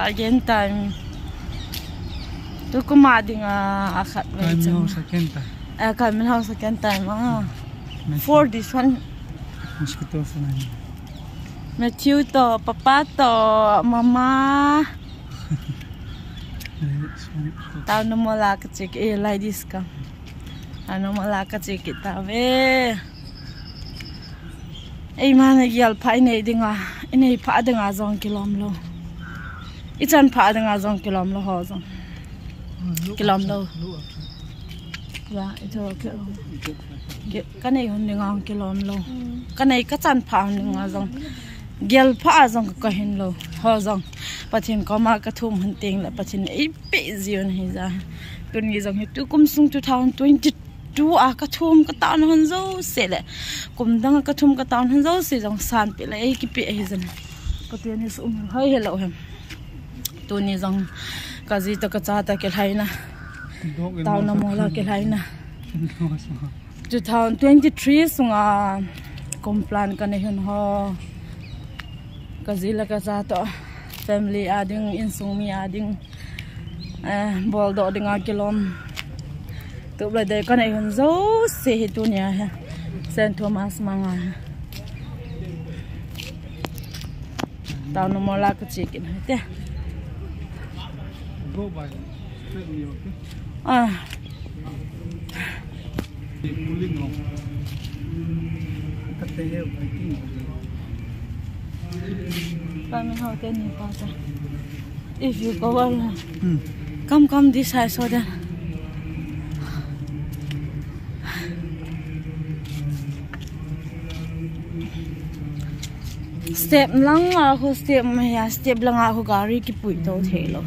again time. Tu kumading akat Kami second time. Kami house second time. For this one. Mosquito fan. Matthew to, Papa to, Mama. Tao na mo la kacik like this ka. Ano mo la kacik kita we. Mana gyal pa inay dinga. Inay pa dinga zong kilom lo. Itan pa dinga zong kilom lo ho zong. Kilom lo. Ya, ito kilom. Kanay hun dinga kilom lo. Kanay katan pa dinga zong. Gyal pa zong kahin lo. Ho zong. Patin koma katum hunting la patin ipi zion hiza. Tun gizong hitu kumsung 2022 katum kataon hanzo sele. Kumdang katum kataon hanzo se zong san pila kipi hizan. Patin is hi hello him. Tuni zong kazi to kachata kelhaina. Tao na mola kelhaina. 2023 sunga komplan kanehun ho. Kazi la kachata family ading insumi ading bol do ding kilom tu bla de kan ai zo se hitunya ha Saint Thomas manga tao no mola ka chicken te Go by. Pulling off. Kate hai biking. Kami how can you pass? If you go on, come this side so that. Step lang ako step lang ako gari kipui to thelo.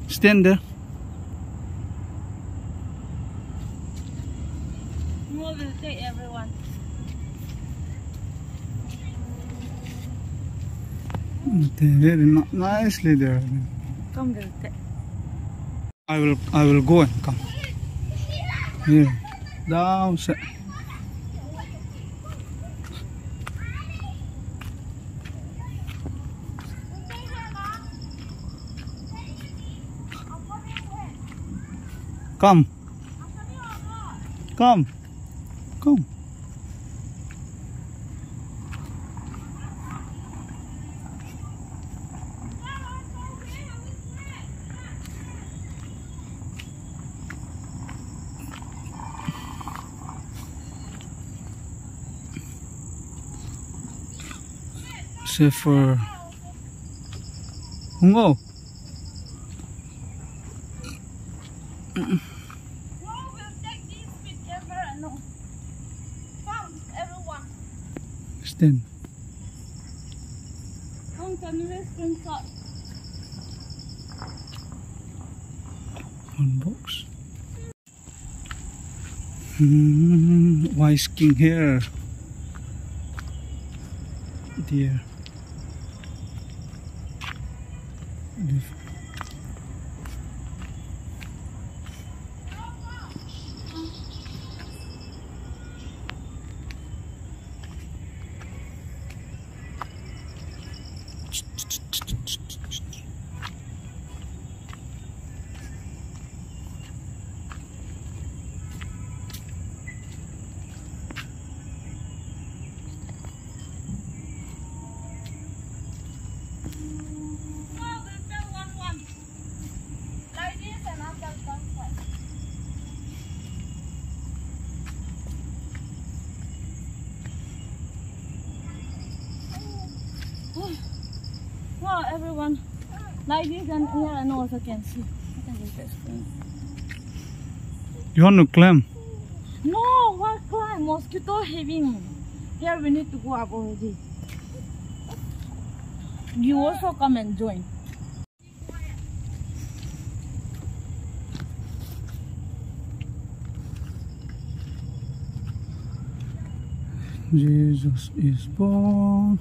Stand there. No, we'll take everyone. Very nicely there. Come, we'll take. I will go and come. Here. Down. Come. Come. Come. Safer. Go. No, we'll take this with camera. No. Come, everyone. Stand. Come, let's screenshot. One box. Wise king here. Dear. Wow, everyone, like this and here and also can see. You want to climb? No, what climb? Mosquito having. Here we need to go up already. You also come and join. Jesus is born.